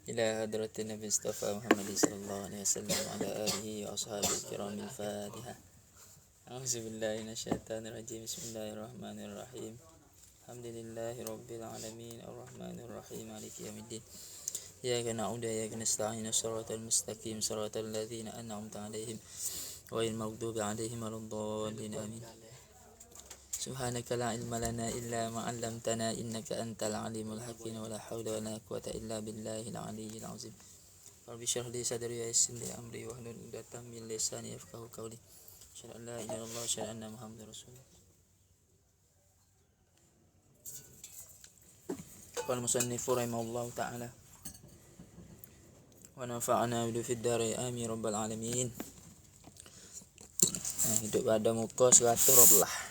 إلى حضرة النبي المصطفى محمد صلى الله عليه وسلم وعلى آله وأصحابه الكرام الفاتحة. أعوذ بالله من الشيطان الرجيم. بسم الله الرحمن الرحيم. الحمد لله رب العالمين الرحمن الرحيم مالك يوم الدين. إياك نعبد وإياك نستعين صراط المستقيم صراط الذين أنعمت عليهم غير المغضوب عليهم ولا الضالين آمين. سبحانك لا علم لنا إلا ما علمتنا إنك أنت العليم الحكيم ولا حول ولا قوة إلا بالله العلي العظيم. رب اشرح لي صدري ويسر لي أمري واحلل عقدة من لساني يفقهوا قولي. أشهد أن لا إله إلا الله وأشهد أن محمدا رسول الله. قال المصنف رحمه الله تعالى ونفعنا به في الدار آمين رب العالمين. Hidup pada muka 112.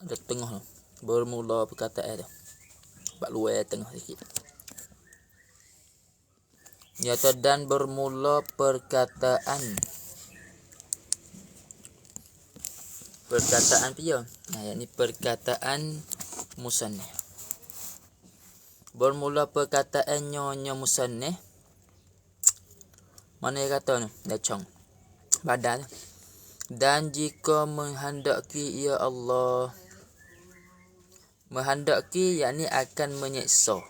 Ada tengah tu. Bermula perkataan tu. Bak luar tengah sikit. Nyata dan bermula perkataan pia. Yakni perkataan musannif. Bermula perkataan nyonya musannif. Mana dia kata ni? Dacong. Badan. Dan jika menghendaki ya Allah, menghendaki yakni akan menyeksa.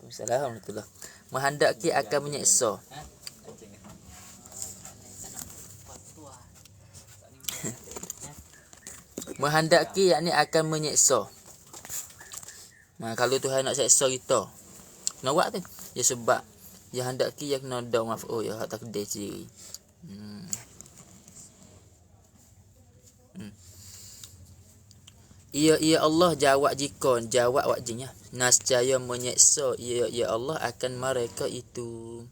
Assalamualaikum. Menghendaki akan menyeksa. Menghendaki yakni akan menyeksa. Kalau Tuhan nak seksa kita, nak buat tu. Ya sebab ya hendaki ya kena ada maf'ul ya hak takdir sendiri. Ya Allah jawab jika jawab wajibnya nascaya menyeksa ya Allah akan mereka itu.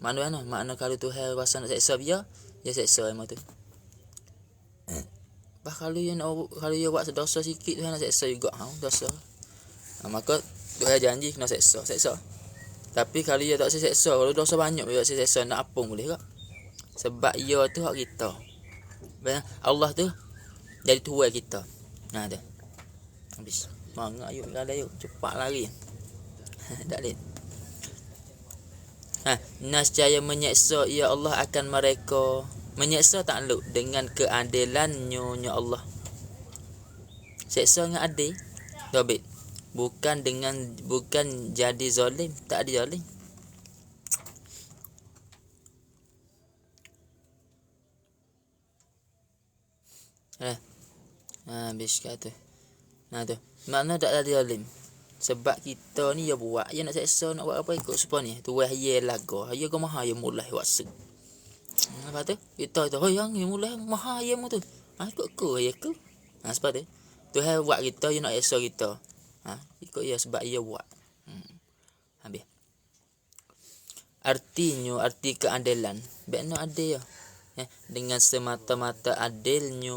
Makna kalau Tuhan rasa nak seksa dia, ya seksa emang tu. Kalau dia buat dosa sikit Tuhan nak seksa juga dosa. Maka Tuhan janji kena seksa. Tapi kalau dia tak seksa, kalau dosa banyak dia tak seksa, nak apa boleh tak? Sebab ia tu hak kita. Allah tu jadi tuan kita. Nah tu. Habis. Mangak yuk galai yuk. Cepat lari. Tak boleh. Nascaya menyeksa ya Allah akan mereka. Menyeksa takluk dengan keadilannya ya Allah. Seksa dengan adil. Dobit. Bukan jadi zalim, tak ada zalim. Habis kata. Tu. Makna tak ada zalim. Sebab kita ni ya buat, ya nak seksa nak buat apa ikut supaya ni. Tu wah ye laga. Ya ke maha ya mulai wakse. Apa tu? Kita tu yang mulai maha ya mu tu. Ikut ke ya ke? Sebab tu. Tuhan buat kita ya nak seksa kita. Ikut ya sebab ia buat. Habis. Arti keadilan. Benar adil ya. Dengan semata-mata adilnya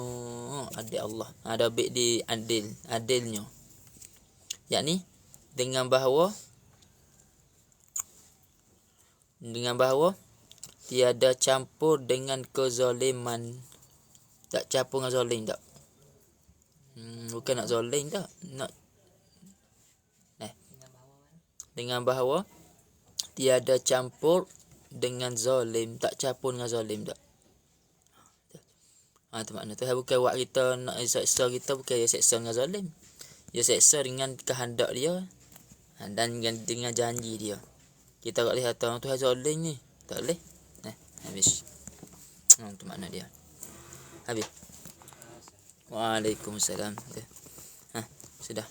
adil Allah. Ada bik di adilnya. Yakni dengan bahawa tiada campur dengan kezaliman. Tak campur dengan zalim tak. Bukan nak zalim tak. Nak dengan bahawa tiada campur dengan zalim, tak campur dengan zalim tak. Tu makna tu bukan buat kita nak seksa kita, bukan dia seksa dengan zalim. Dia seksa dengan kehendak dia dan dengan janji dia. Kita tak boleh kata Tuhan zalim ni. Tak boleh. Habis. Tu makna dia. Habis. Waalaikumsalam. Sudah.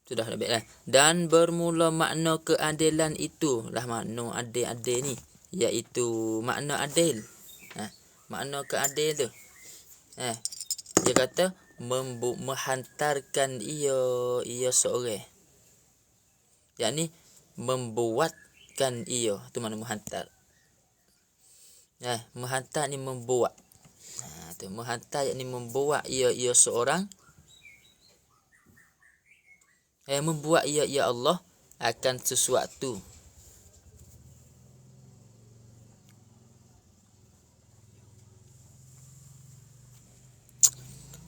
Sudah lebih lah. Dan bermula makna keadilan itu lah makna adil ni, iaitu makna adil. Makna keadil tu. Dia kata menghantarkan ia seorang. Yakni membuatkan ia, tu makna menghantar. Menghantar ni membuat. Tu menghantar yakni membuat ia seorang. Membuat ia Allah akan sesuatu.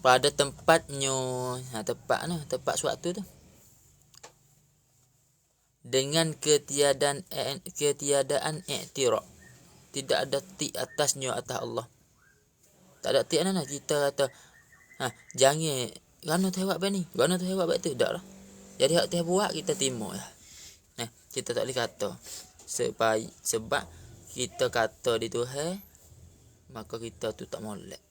pada tempatnya. Tempat suatu tu dengan ketiadaan i'tiraf, tidak ada ti atasnya atas Allah. Tak ada ti mana kita kata jangan kerana tu hebat bani, kerana tu hebat betul dak lah. Jadi hak tu buat kita timur lah. Kita tak boleh kata sebab kita kata di Tuhan, maka kita tu tak molek.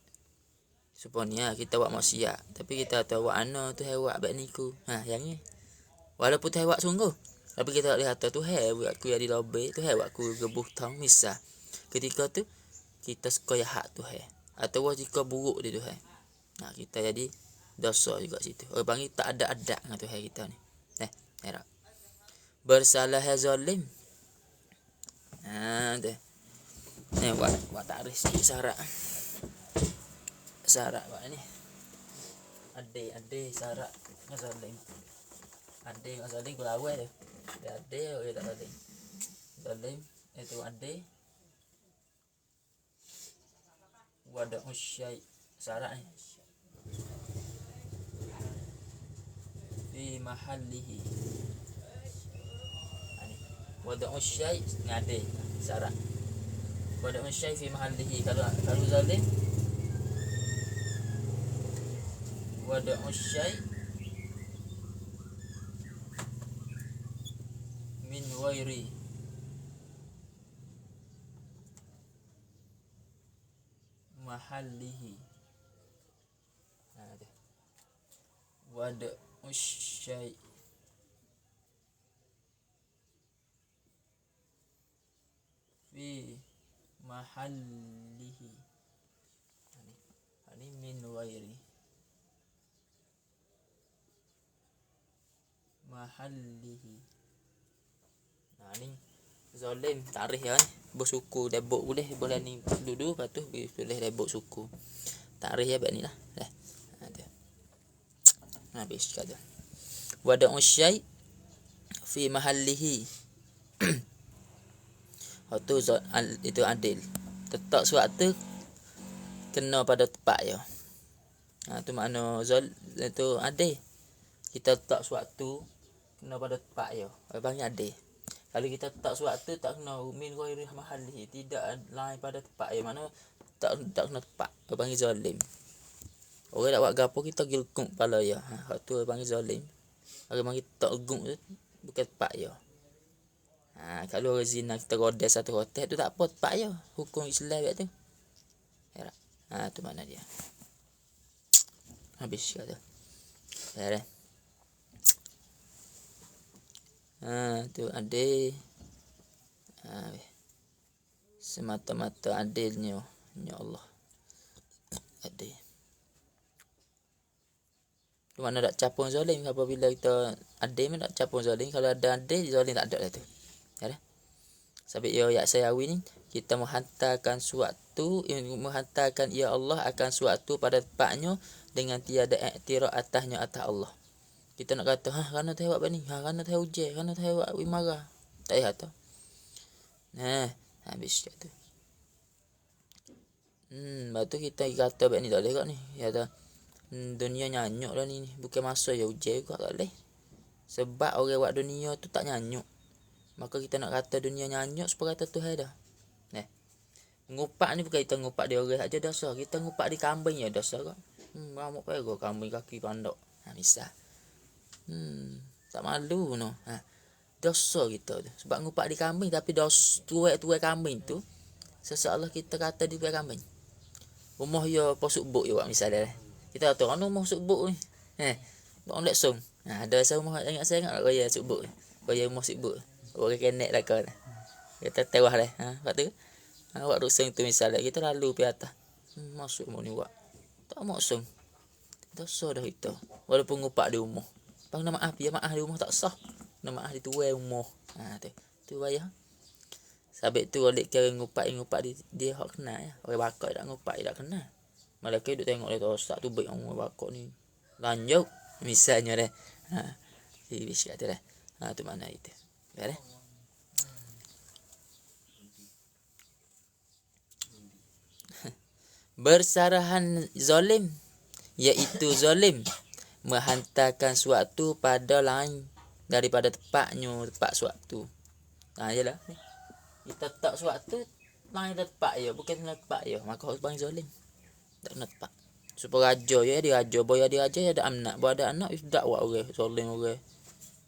Supaya kita buat maksiat, tapi kita tahu buat ana tu hebat bani ku. Jangan. Walaupun tu hebat sungguh, tapi kita tak boleh kata tu buat aku jadi lobe, tu buat aku gebuh tang misal. Ketika tu kita suka hak tu atau jika buruk di tu kita jadi dosa juga situ. Orang panggil tak ada adab dengan Tuhan kita ni. Era. Bersalah zalim. Tu. Buat takrif sikit syarat. Syarat buat ni. Ade syarat zalim. Ade zalim ku lawan tu. Ade orang tak zalim. Zalim itu ade. Wada usyai syarat ni. Fi mahallihi. Wada usyai ngade syarat. Wada usyai fi mahallihi. Kalau zalim wada usyai min wairi mahallihi. Wada usyai fi mahallihi. Ini min wairi mahallihi. Ni zalim tarikh ya ni. Bersuku debok boleh ni duduk lepas tu boleh debok suku. Tarikh ya buat ni lah. Habis kata. Wada usyai fi mahallihi. Itu adil. Tetap suatu kena pada tempat je. Tu makna itu adil. Kita letak suatu kena pada tempat je. Orang panggil adil. Kalau kita letak suatu tak kena min ghairi mahallihi, tidak lain pada tempat je, mana tak kena tempat. Orang panggil zalim. Orang nak buat gapo kita gilkung kepala ya. Hak tu orang panggil zalim. Orang panggil tak gung tu bukan tempat je. Kalau orang zina kita godes satu hotel tu tak apa tempat je. Hukum Islam tu. Tu mana dia. Habis kata. Tu adil. Semata-mata adilnya ya Allah. Adil. Tu mana tak capung zalim apabila kita adil mana tak capung zalim. Kalau ada adil zalim tak ada lah tu. Sebab ya saya awi ni kita menghantarkan ya Allah akan suatu pada tempatnya dengan tiada i'tiraf atasnya atas Allah. Kita nak kata kerana tu hebat bani, kerana tu hujan, kerana tu hebat marah. Tak payah kata. Habis tu. Lepas tu kita kata bani tak boleh kat ni. Kata dunia nyanyuk dah ni, bukan masa ya hujan juga tak boleh. Sebab orang buat dunia tu tak nyanyuk. Maka kita nak kata dunia nyanyuk supaya kata Tuhan dah. Ngupak ni bukan kita ngupak dia orang aja dosa. Kita ngupak di kambing ya dosa kok. Ramuk pego kambing kaki pandok. Misal. Tak malu no. Dosa kita tu. Sebab ngupak di kambing tapi dos tuai kambing tu seseolah kita kata di tuai kambing. Rumah ya posuk buk ya misalnya. Kita tahu kan rumah posuk buk ni. Bang lek song. Ada saya rumah saya ingat raya subuk. Raya rumah subuk. Orang kenek dah kan. Kita tewah dah. Lepas tu awak ruseng tu misalnya kita lalu pergi atas. Masuk rumah ni buat. Tak maksung. Dosa dah kita. Walaupun ngupak di rumah. Bang nak maaf, ya maaf di rumah tak sah. Nak maaf di tuai rumah. Tu bayar. Sabit tu oleh kira ngupak dia hak kenal ya. Orang bakar tak ngupak tak kenal. Malaikat duk tengok dia rosak tu baik orang bakar ni. Lanjut misalnya dah. Ibis kata dah. Tu mana itu. Ya dah. Bersarahan zalim iaitu zalim, menghantarkan suatu pada lain daripada tempat suatu. Yalah. Kita tak suatu lain tempat ya, bukan tempat ya, maka harus bang zalim. Tak kena tempat. Supaya raja ya dia raja, boya dia raja ya ada anak, boya ada anak tidak buat orang zalim orang.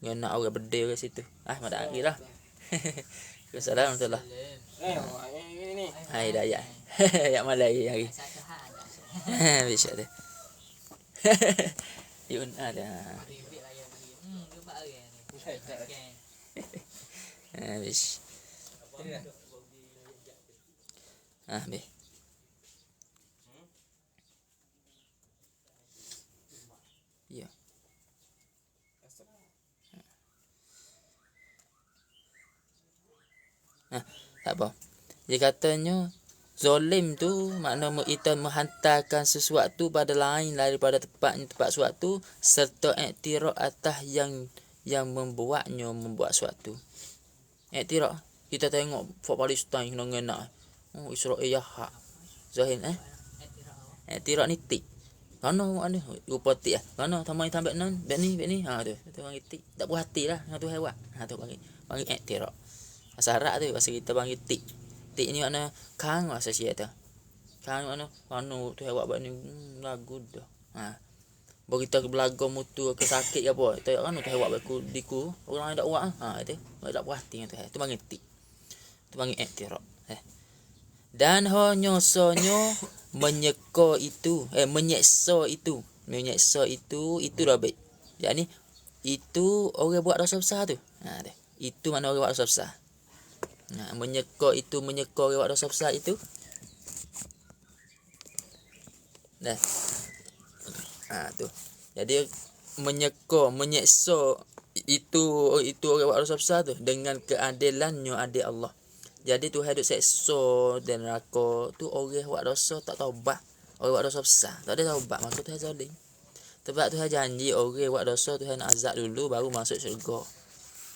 Ngena orang berdeh ke situ. Pada akhirlah. Assalamualaikum warahmatullahi wabarakatuh. Ini. Hai dah ya. Ya malam hari. Bisa dah. Yun ada. Habis. Habis. Ya. Tak apa. Dia katanya zalim tu makna kita menghantarkan sesuatu pada lain daripada tempat suatu serta iktiraf atas yang membuat suatu. Iktiraf kita tengok Palestin kena ngena. Israel jahat. Zahir iktiraf ni tik. Kano ada rupa tik ah. Kano tamai tambah non, bet ni. Tu panggil tik. Tak puas hati lah tu hewat. Tu panggil iktiraf. Syarat tu bahasa kita panggil tik. Tik ni makna kang bahasa Sia tu. Kang makna tu hewat buat ni lagu dah. Baru kita belaga mutu ke sakit ke apa. Tak kan tu hewat baku diku. Orang lain tak buat itu. Tak puas hati tu. Tu panggil tik. Tu panggil iktiraf. Dan hanyasanya menyeksa itu dah baik. Jadi itu orang buat dosa besar tu. Itu mana orang buat dosa besar. Menyeksa orang buat dosa besar itu. Dah. Tu. Jadi menyeksa itu orang buat dosa besar tu dengan keadilannya adil Allah. Jadi Tuhan duk seksa dan neraka tu orang buat dosa tak taubat. Orang buat dosa besar tak ada taubat, maka Tuhan zalim. Sebab Tuhan janji orang buat dosa Tuhan nak azab dulu baru masuk syurga.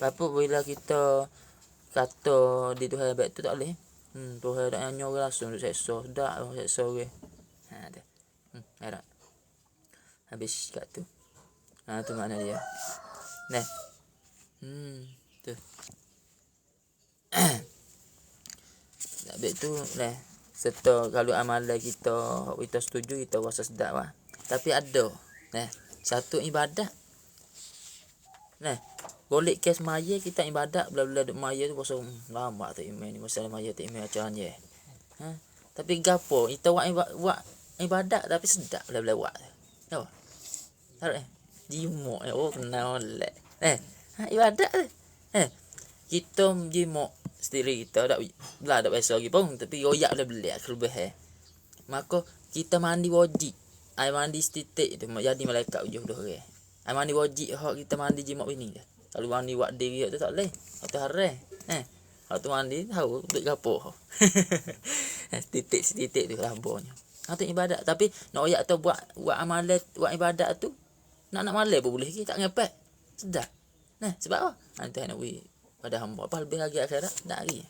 Apa bila kita kata di Tuhan baik tu tak boleh. Tuhan tak nyanyi orang langsung duk seksa, dak seksa orang. Tu. Ada. Habis kat tu. Tu makna dia. Nah. Tu. Habis tu lah. Serta kalau amalan kita setuju kita rasa sedap lah. Tapi ada. Satu ibadat. Boleh kes maya kita ibadat bila-bila duk maya tu pasal lama tu iman ni masalah maya tu iman macam je. Tapi gapo kita buat ibadat tapi sedap bila-bila buat. Tahu? Tahu jimok kenal lek. Ibadat tu. Kita jimok sendiri kita tak biasa lagi pun tapi royak beli kelebih maka kita mandi wajib air mandi setitik tu jadi malaikat ujuh dah orang air mandi wajib hak kita mandi jimat bini dah kalau mandi wak diri tu tak boleh atau haram waktu mandi tahu duk gapo setitik tu labonya tu ibadat tapi nak royak tu buat amalan buat ibadat tu nak malai pun boleh tak ngepek sedap sebab apa tu nak pada hamba apa lebih lagi akhirat tak lagi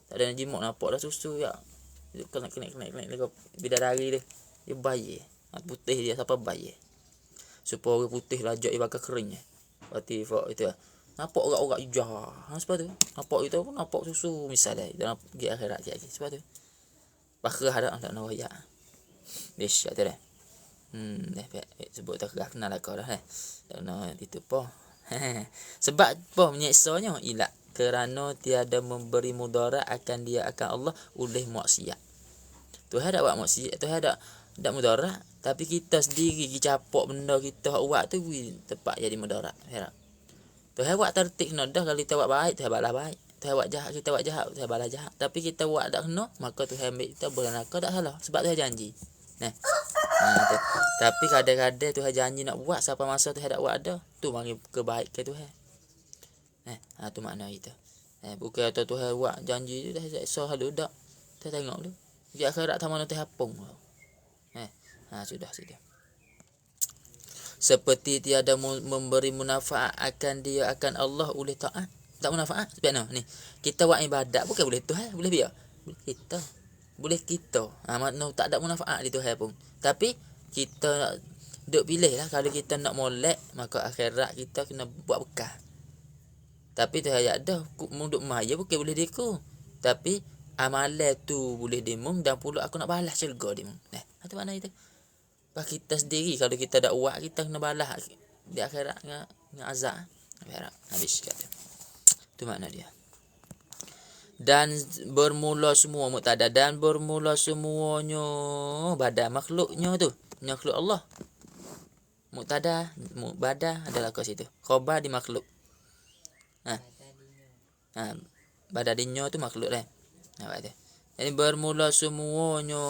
tak ada jimok nampak dah susu ya kena bidadari dia bayar putih dia siapa bayar supaya orang putih lajak dia bakal kering berarti itu nampak orang-orang hijau sebab tu nampak itu pun nampak susu misalnya dalam pergi akhirat lagi sebab tu bakal ada tak nak royak biasa tu dah sebut tak kenal kau dah tak nak itu apa sebab apa menyeksanya ialah kerana tiada memberi mudarat akan dia akan Allah oleh maksiat. Tuhan tak buat maksiat, Tuhan tak mudarat, tapi kita sendiri capok benda kita buat tu tepat jadi mudarat. Tuhan buat tertib kena dah kalau kita buat baik Tuhan balas baik. Tuhan buat jahat kita buat jahat Tuhan balas jahat. Tapi kita buat tak kena maka Tuhan ambil kita berneraka tak salah sebab Tuhan janji. Tapi kadang-kadang Tuhan janji nak buat siapa masa Tuhan tak buat ada tu panggil kebaikan Tuhan. Tu makna itu. Bukan atau Tuhan buat janji tu dah seksa halu dak. Kita tengok dulu. Di akhirat tak mana Tuhan hapung. Sudah. Seperti tiada memberi manfaat akan dia akan Allah oleh taat. Tak manfaat sebab ni. Kita buat ibadat bukan boleh Tuhan, boleh biar. Boleh kita. Makna tak ada manfaat di Tuhan pun. Tapi kita nak duk pilih lah. Kalau kita nak molek, maka akhirat kita kena buat bekal. Tapi tu ayat dah munduk maya bukan boleh diku. Tapi amalan tu boleh dimung dan pula aku nak balas syurga dimung. Itu makna itu. Pas kita sendiri kalau kita dak buat, kita kena balas di akhirat dengan azab. Akhirat habis kata. Tu makna dia. Dan bermula semua mubtada, dan bermula semuanya badan makhluknya tu, makhluk Allah. Mubtada badan adalah kat situ. Khabar di makhluk. Badan dinyo tu makhluk dah. Nampak tu. Jadi bermula semuanya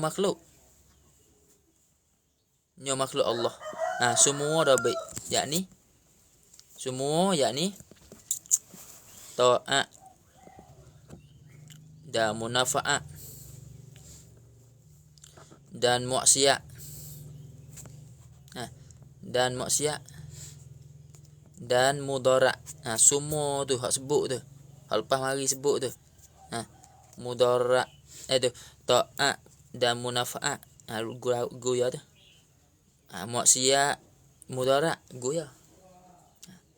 makhluk. Nyo makhluk Allah. Semua dah baik. Yakni semua yakni ta'at dan munafa'at dan maksiat. Dan maksiat dan mudarat. Semua tu hak sebut tu. Hak lepas mari sebut tu. Mudarat tu ta'at dan munafa'at. Goya tu. Maksiat, mudarat, goya.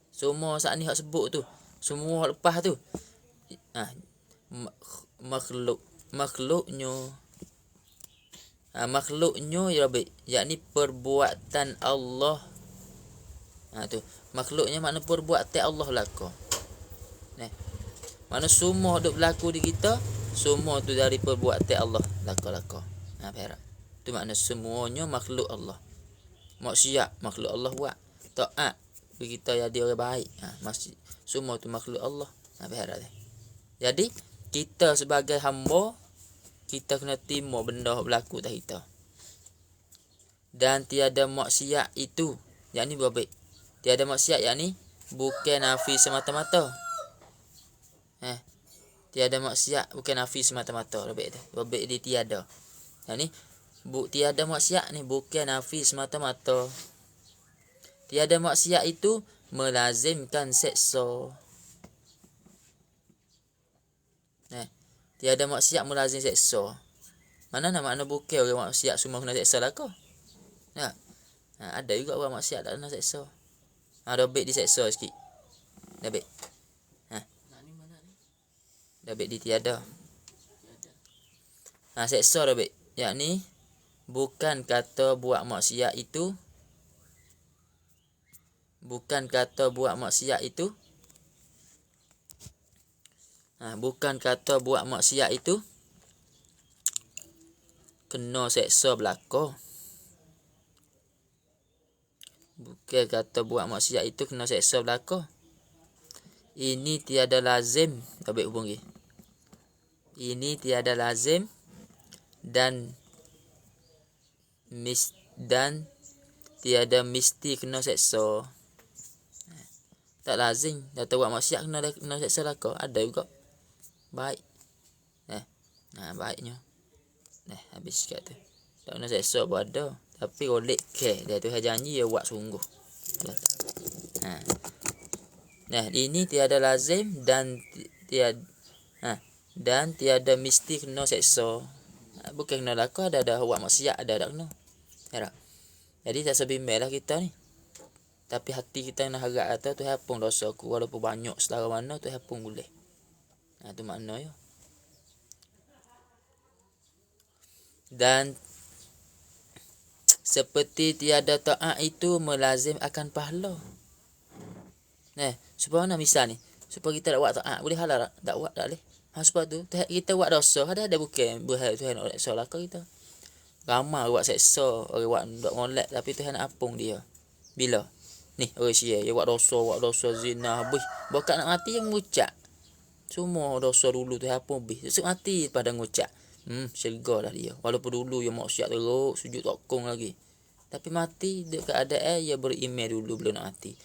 Semua saat ni hak sebut tu. Semua hak lepas tu. Makhluknya ya Rabbi, yakni perbuatan Allah. Tu makhluknya makna perbuatan Allah belaka. Mana semua duk berlaku di kita, semua tu dari perbuatan Allah laka-laka. Perak. Tu makna semuanya makhluk Allah. Maksiat makhluk Allah buat. Taat kita jadi orang baik. Masih semua tu makhluk Allah. Perak. Jadi kita sebagai hamba, kita kena terima benda berlaku atas kita. Dan tiada maksiat itu, yakni berbaik. Tiada maksiat yakni bukan nafi semata-mata. Tiada maksiat bukan nafi semata-mata. Berbaik dia tiada. Yakni tiada maksiat ni bukan nafi semata-mata. Tiada maksiat itu melazimkan seksa. Tiada maksiat melazim seksa. Mana nak makna bukan orang maksiat semua kena seksa lah kau. Ada juga orang maksiat tak kena seksa. Dah baik diseksa sikit. Dah baik. Dah baik ditiada. Seksa dah baik. Yakni bukan kata buat maksiat itu. Bukan kata buat maksiat itu. Bukan kata buat maksiat itu kena seksa belaka. Bukan kata buat maksiat itu kena seksa belaka. Ini tiada lazim. Habis hubung lagi. Ini tiada lazim dan tiada mesti kena seksa. Tak lazim. Dah tahu buat maksiat kena seksa belaka. Ada juga. Baik. Baiknya. Habis kat tu. Tak kena seksa pun ada. Tapi oleh dia tu janji dia buat sungguh. Ini tiada lazim dan tiada mesti kena seksa. Bukan kena laka, ada buat maksiat, ada kena. Jadi tak sebimbang lah kita ni. Tapi hati kita nak harap kata tu hapung dosa aku. Walaupun banyak selera mana tu hapung boleh. Tu makna ya. Dan seperti tiada taat itu melazim akan pahala. Supaya mana misal ni? Supaya kita nak buat taat boleh halal tak buat tak boleh. Sebab tu kita buat dosa ada bukan berhal Tuhan nak seksa laka kita. Ramai buat seksa, orang buat molek tapi Tuhan nak apung dia. Bila? Ni orang sia dia buat dosa zina habis. Bukan nak mati yang mengucap. Semua dosa dulu tu hapun habis. Sesuk mati pada ngucap. Syurga dah dia. Walaupun dulu dia maksiat teruk, sujud tokong lagi. Tapi mati dekat keadaan dia beriman dulu belum nak mati.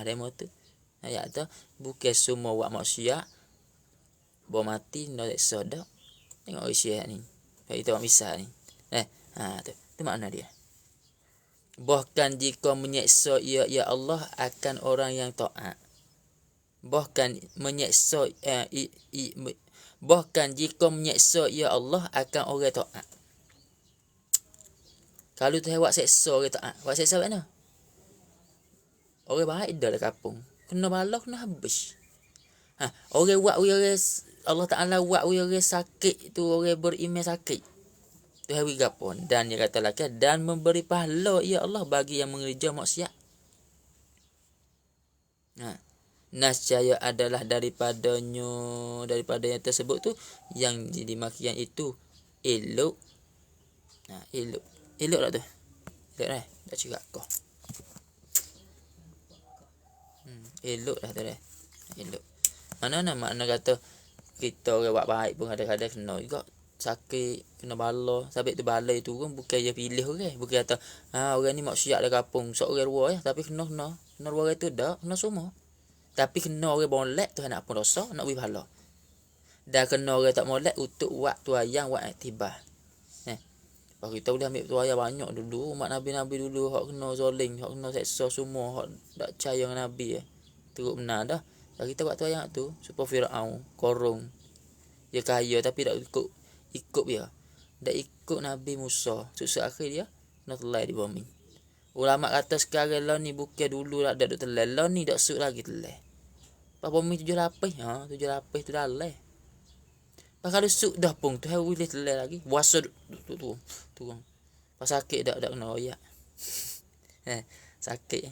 Demo tu. Ayat tu bukan semua buat maksiat bawa mati nak seksa dak. Tengok isi ni. Kita buat misal ni. Tu makna dia. Bahkan jika menyeksa ia ya Allah akan orang yang taat. Bahkan menyeksa bahkan jika menyeksa ya Allah akan orang taat. Kalau tu awak seksa orang taat, awak seksa mana? Orang baik dah kampung. Kena bala kena habis. Orang buat orang Allah Taala buat orang sakit tu, orang beriman sakit. Tu hari gapon dan dia kata lagi dan memberi pahala ya Allah bagi yang mengerja maksiat. Nascaya adalah daripadanya yang tersebut tu yang dimakian itu elok. Elok tak tu? Elok tak cakap kau. Elok dah tu dah. Elok. Mana makna kata kita orang buat baik pun kadang-kadang kena juga sakit, kena bala. Sebab tu bala itu pun bukan dia pilih orang. Bukan kata orang ni maksiat dah kapung, seorang dua tapi kena dua orang tu dah, kena semua. Tapi kena orang molek tu nak pun dosa, nak beri pahala. Dah kena orang tak molek untuk buat tuayang, buat iktibar. Pak kita boleh ambil tuayang banyak dulu, umat nabi-nabi dulu hak kena zalim, hak kena seksa semua, hak tak percaya dengan nabi teruk benar dah. Dah kita buat tuayang tu supaya Firaun, Korun. Dia kaya tapi tak ikut dia. Dak ikut Nabi Musa. Susah akhir dia nak telai di bumi. Ulama kata sekarang lah ni bukan dulu dak duk telai, lah ni dak suk lagi telai. Pak bumi 7 lapis, 7 lapis tu dah leh. Pak kalau suk dah pun tu boleh telai lagi. Puasa tu. Pas sakit dak kena royak. Sakit.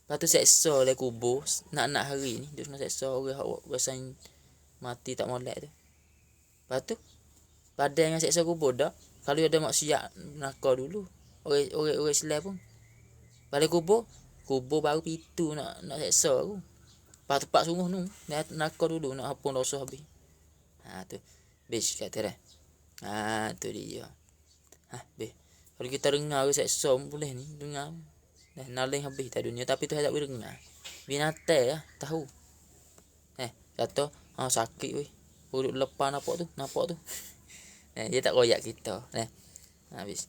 Lepas tu seksa le kubur nak hari ni dia kena seksa orang hak rasain mati tak molek tu. Lepas tu padan dengan seksa kubur dak. Kalau ada maksiat nakal dulu. Orang Islam pun balik kubur baru pitu nak seksa aku. Tempat sungguh tu nakal dulu nak hapun dosa habis. Tu. Bis kata dah. Tu dia. Be. Kalau kita dengar orang seksa boleh ni dengar. Dah naling habis tak dunia tapi tu tak boleh dengar. Binatang tahu. Kata sakit weh. Urut lepas nampak tu. Dia tak royak kita. Habis.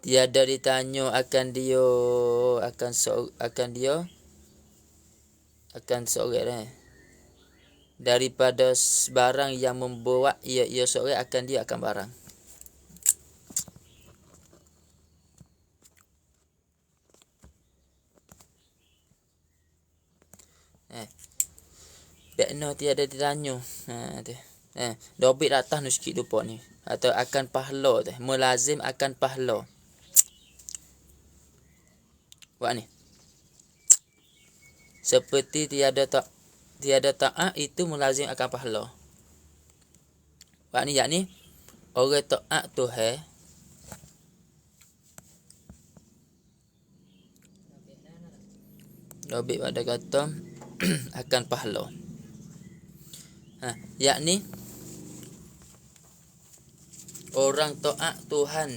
Tiada ditanya akan dia akan seorang daripada barang yang membawa ia seorang akan dia akan barang. Bekno tiada ditanya. Tu. Dobit atas nu sikit lupa ni. Atau akan pahala tu. Melazim akan pahala. Buat ni. Seperti tiada taat itu melazim akan pahala. Buat ni yakni orang taat Tuhan dobit pada kata akan pahala. Yakni orang taat Tuhan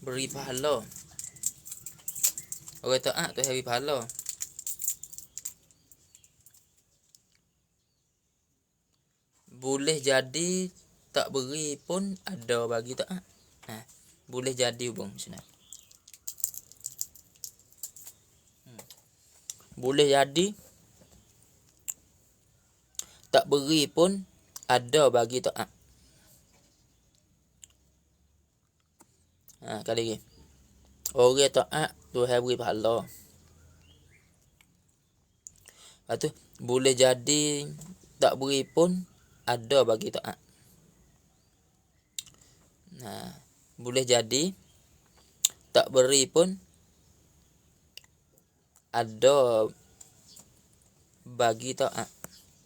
beri pahala. Orang taat Tuhan beri pahala. Boleh jadi tak beri pun ada bagi taat. Boleh jadi hubung sini. Boleh jadi tak beri pun ada bagi taat. Kali lagi. Orang taat Tuhan beri pahala. Lepas tu boleh jadi tak beri pun ada bagi taat. Boleh jadi tak beri pun ada bagi taat.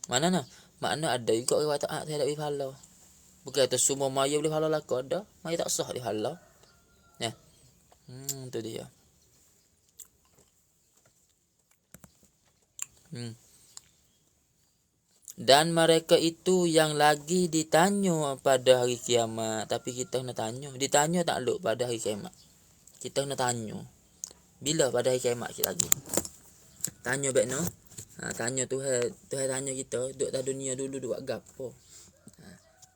Mana makna ada juga orang taat saya tak beri pahala. Bukan tu semua maya boleh pahala lah ada. Maya tak sah beri pahala. Tu dia. Dan mereka itu yang lagi ditanya pada hari kiamat. Tapi kita kena tanya. Ditanya tak luk pada hari kiamat. Kita kena tanya. Bila pada hari kiamat kita lagi? Tanya baik no. Tanya Tuhan tanya kita. Duduk atas dunia dulu duk buat gapo.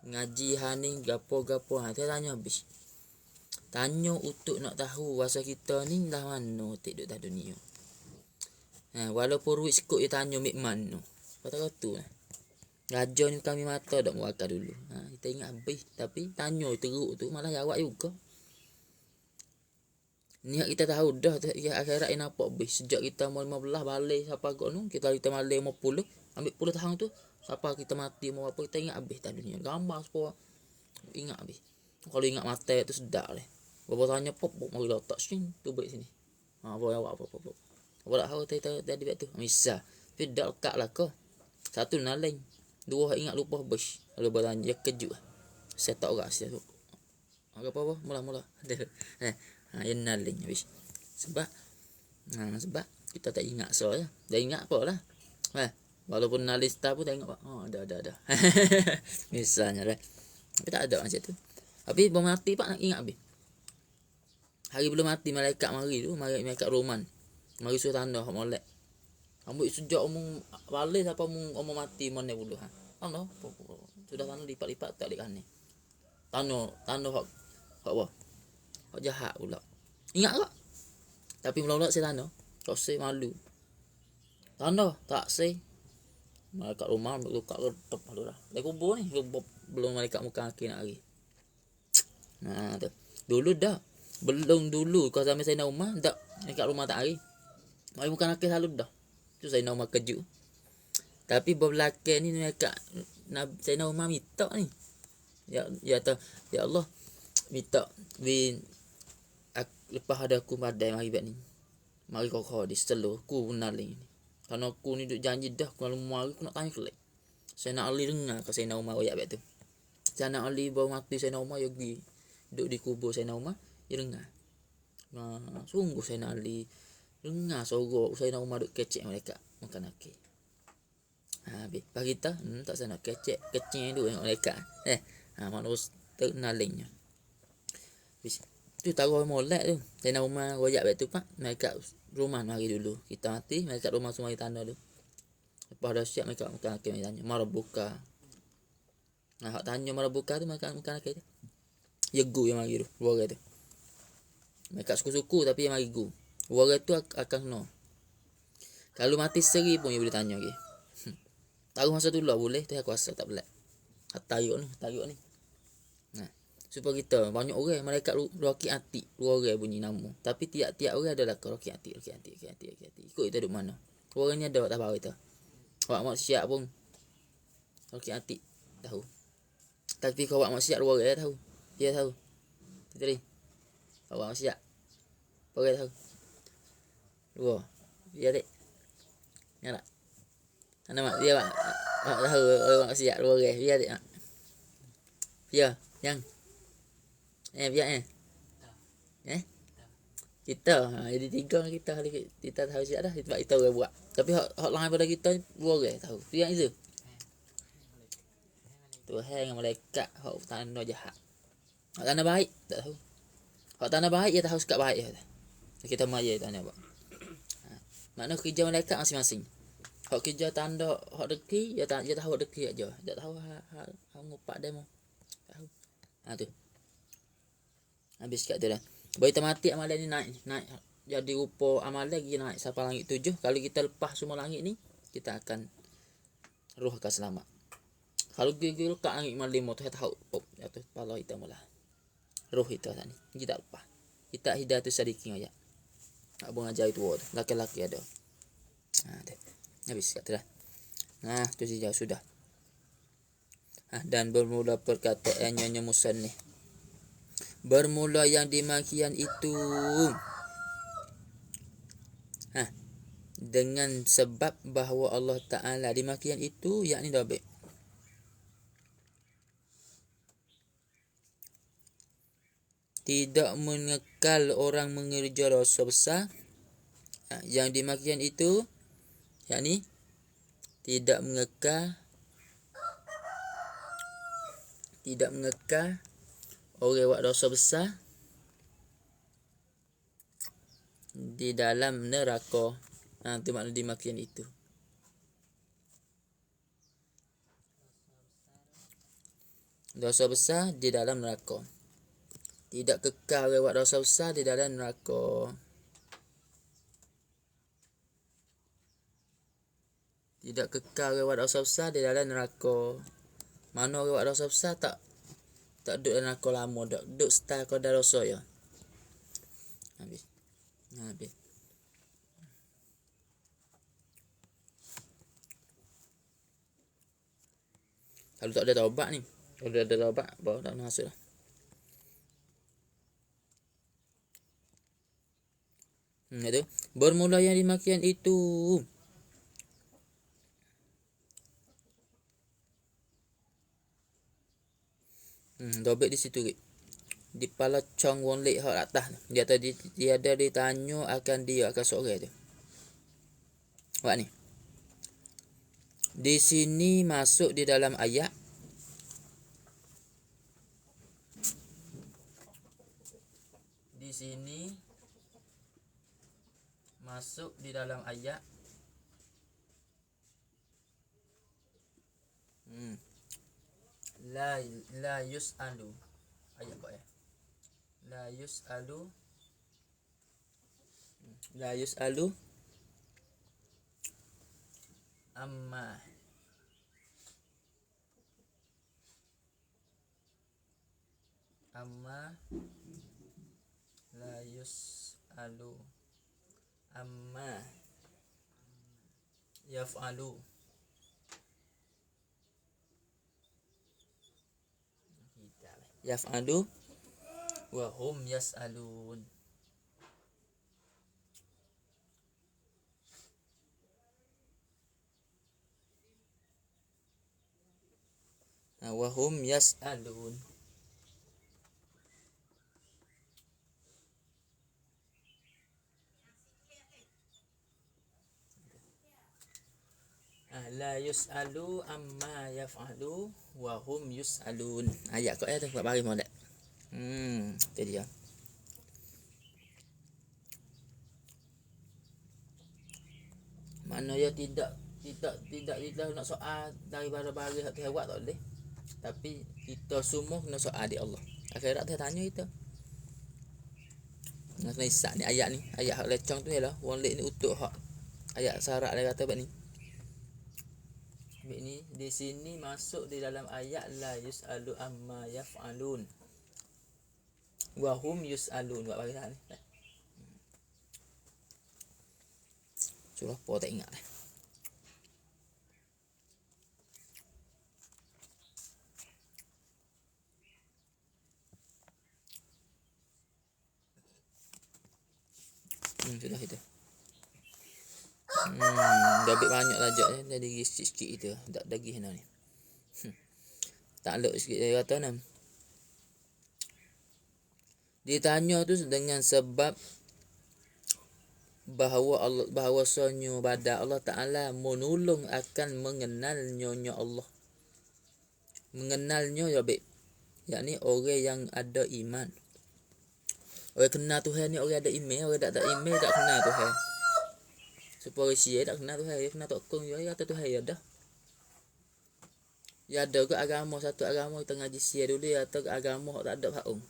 Ngaji haning gapo-gapo. Tuhan tanya habis. Tanya untuk nak tahu rasa kita ni dah mana tik duduk atas dunia. Walaupun ruit sekut dia tanya mik mana. Kata-kata Raja ni kami mata dak muaka dulu. Kita ingat habis tapi tanya teruk tu malah jawab juga. Niat kita tahu dah akhirat yang nampak habis. Sejak kita mau 15 balik siapa kau nu, kita balik 50, ambil 10 tahun tu, siapa kita mati mau apa kita ingat habis tak dunia. Gambar semua ingat habis. Kalau ingat mati tu sedap leh. Bapa tanya pop mari letak sini tu balik sini. Ha apa. Apa tak tahu tadi tu. Bisa. Tapi dak lekat lah kau. Satu naling. Dua ingat lupa habis. Lalu bertanya kejut. Saya tak orang saya tu. Apa mula. Yang naling habis. Sebab kita tak ingat soalnya. Dah ingat apa lah. Walaupun nalista pun tak ingat pak. Ada. Misalnya lah. Tapi tak ada macam tu. Habis belum mati pak nak ingat habis. Hari belum mati malaikat malaikat Roman. Mari suruh tanda hak molek. Ambil sejak omong balik siapa omong mati mana dulu ha. Tanda. Sudah tanda lipat-lipat tak dekat ni. Tanda hak apa? Hak jahat pula. Ingat tak? Tapi mula-mula saya tanda. Kau saya malu. Tanda tak saya. Malaikat Roman luka retep malu dah. Dah kubur ni belum malaikat muka kaki nak lagi. Nah tu. Dulu dah. Belum dulu kau sampai saya Umar tak malaikat rumah tak lagi. Mai muka kaki selalu dah. Tu saya Umar kejut. Tapi berbelakang ni malaikat saya Umar minta ni. Ya Allah minta lepas ada aku badai mari bat ni. Mari kau di setelah aku benaling ni. Karena aku ni duk janji dah kalau mari aku nak tanya kelak. Saya nak Ali dengar ke saya Umar royak bat tu. Saya nak Ali baru mati saya Umar ya pergi duk di kubur saya Umar ya dengar. Sungguh saya nak Ali dengar sorok saya Umar duk kecek mereka makan aki. Habis pagi kita tak saya nak kecek duk tengok mereka. Manus ternalingnya. Habis tu taruh molek tu. Saya nak rumah royak bat tu pak. Mereka rumah mari dulu. Kita mati mereka rumah semua di tanda tu. Lepas dah siap mereka makan aki tanya. Marah buka. Hak tanya marah buka tu makan aki tu. Ya gu yang mari tu. Luar tu. Mereka suku-suku tapi yang mari gu. Luar tu akan no. Kalau mati seri pun dia boleh tanya lagi. Taruh masa tu lah boleh. Tu aku rasa tak boleh. Tarik ni. Supaya kita banyak orang malaikat roki hati dua orang bunyi nama tapi tiap-tiap orang adalah roki hati ikut kita duduk mana orang ni ada tak tahu kita awak maksiat pun roki hati tahu tapi kalau awak maksiat dua orang tahu dia tahu tadi awak maksiat orang tahu dua dia dek ya tak ana mak dia mak tahu orang maksiat dua orang dia dek mak dia yang biar kita jadi tiga kita tahu siap dah sebab kita orang buat tapi hak lain pada kita dua orang tahu tu yang itu Tuhan dengan malaikat hak tanda jahat hak tanda baik tak tahu hak tanda baik dia tahu sikap baik kita maya tanya apa makna kerja malaikat masing-masing hak kerja tanda hak deki dia tahu deki aja tak tahu hak ngupak demo tahu tu habis kat tu dah. Baik mati amalan ni naik. Jadi rupa amalan lagi naik sampai langit 7. Kalau kita lepas semua langit ni, kita akan roh akan selamat. Kalau gigi lekat langit malam 5 tu saya tahu jatuh kepala kita mula. Roh kita tadi. Kita lepas. Kita hidayah tu sedikit aja. Nak mengajar itu tu. Laki-laki ada. Habis kat tu dah. Tu saja sudah. Dan bermula perkataan Nyonya Musannif. Bermula yang demikian itu dengan sebab bahawa Allah Ta'ala demikian itu yakni dabik tidak mengekal orang mengerja dosa besar. Yang demikian itu yakni tidak mengekal orang buat dosa besar di dalam neraka. Itu makna dimakian itu. Dosa besar di dalam neraka. Tidak kekal orang buat dosa besar di dalam neraka. Tidak kekal orang buat dosa besar di dalam neraka. Mana orang buat dosa besar tak duduk dalam neraka lama dak. Duduk setahun kau dah dosa ya. Habis. Habis. Kalau tak ada taubat ni, kalau ada taubat baru tak masuk lah. Itu bermula yang demikian itu. Dobek di situ di pala Chong Won Lek hak atas. Dia tadi dia ada ditanya akan dia akan seorang tu. Wak ni. Di sini masuk di dalam ayat. Di sini masuk di dalam ayat. La yus'alu. Ayat apa ya? La yus'alu. La yus'alu amma la yus'alu amma yaf'alu. Yaf'alu wa hum yas'alun. Wa hum yas'alun. La yus'alu amma yaf'alu wa hum yus'alun. Ayat kau tu buat bagi molek. Itu dia. Mana ya tidak nak soal daripada bagi hak Tuhan buat tak boleh. Tapi kita semua kena soal di Allah. Akhirat dia tanya kita. Nak kena isap ni ayat ni. Ayat hak lecong tu ialah Won Lek ni utuk hak ayat syarat dia kata buat ni. Ni di sini masuk di dalam ayat la yus'alu amma yaf'alun wa hum yus'alun. Buat bagi ni. Surah apa tak ingat dah. Sudah itu. Dah ambil banyak lajak ni. Dah daging sikit-sikit itu. Tak daging ni. Tak luk sikit dia kata ni. Ditanya tu dengan sebab bahawasanya pada Allah Ta'ala menolong akan mengenalnya Allah. Mengenalnya ya baik. Yakni orang yang ada iman. Orang kenal Tuhan ni orang ada iman. Orang tak iman tak kenal Tuhan. Supaya sia tak kenal Tuhan. Dia kenal tokong dia kata Tuhan ya dah. Ya ada ke agama satu agama kita ngaji sia dulu atau ke agama tak ada haung.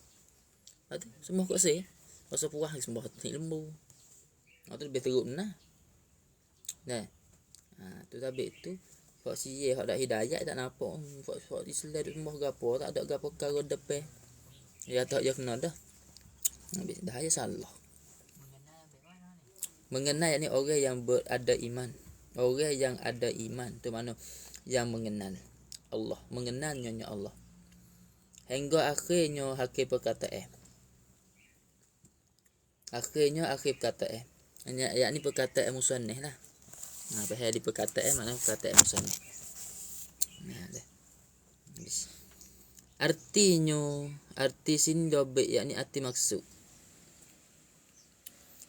Semua kok sia. Masa puah semua ilmu. Itu lebih teruk nah. Nah. Tu tabik tu hak sia hak dak hidayah tak nampak. Hak Islam tu semua gapo tak ada gapo perkara depan. Ya tak ya kena dah. Habis dah ya salah. Mengenal ni orang yang berada iman. Orang yang ada iman tu mana yang mengenal Allah, mengenalnya Allah. Hingga akhirnya hakim perkataan. Akhirnya akhir perkataan. Yakni perkataan musannif lah. Bahaya di perkataan makna perkataan musannif. Dah. Habis. Arti sini dobek yakni arti maksud.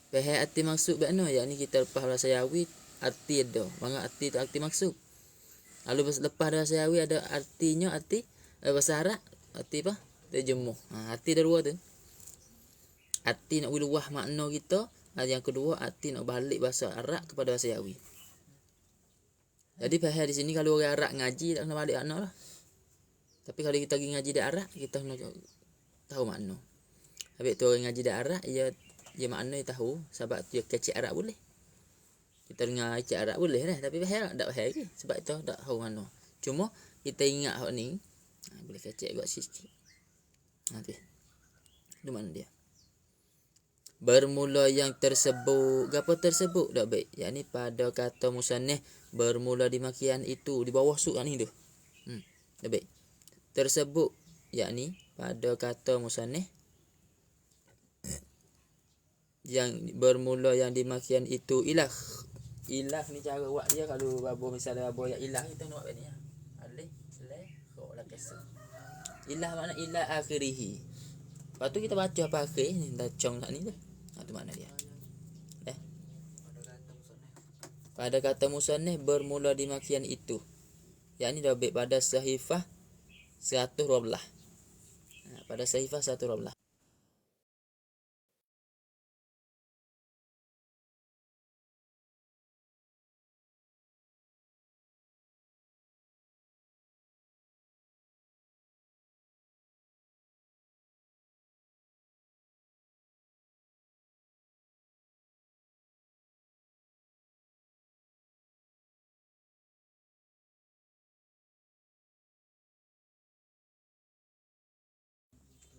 Bahaya arti maksud bakno yakni kita lepas bahasa Yawi arti ada. Manga arti tu arti maksud. Lalu lepas bahasa Yawi ada artinya arti bahasa Arab arti apa? Terjemuh. Arti ada dua tu. Arti nak luah makna kita, yang kedua arti nak balik bahasa Arab kepada bahasa Yawi. Jadi bahaya di sini kalau orang Arab ngaji tak kena balik makna lah. Tapi kalau kita pergi ngaji di Arab kita kena tahu makna. Habis tu orang ngaji di Arab dia makna dia tahu sebab dia kecik Arab boleh. Kita dengar kecik Arab boleh lah tapi bahaya tak bahaya ke sebab itu tak tahu makna. Cuma kita ingat hak ni boleh kecik buat sikit. Nanti. Itu mana dia? bermula yang tersebut. Apa tersebut? Tak baik. Yakni pada kata musannif bermula di makian itu di bawah suk ni tu. Tak baik. Tersebut yakni pada kata musannif yang bermula yang di makian itu ilah. Ilah ni cara buat dia kalau babo misalnya babo yang ilah kita nak buat ni. Alif lam ra kasr. Ilah makna ilah akhirih. Lepas tu kita baca apa akhir ni dah cong kat ni tu. Tu makna dia. Pada kata musannif bermula di makian itu. Yang ni dah baik pada sahifah 112. Pada sahifah 112.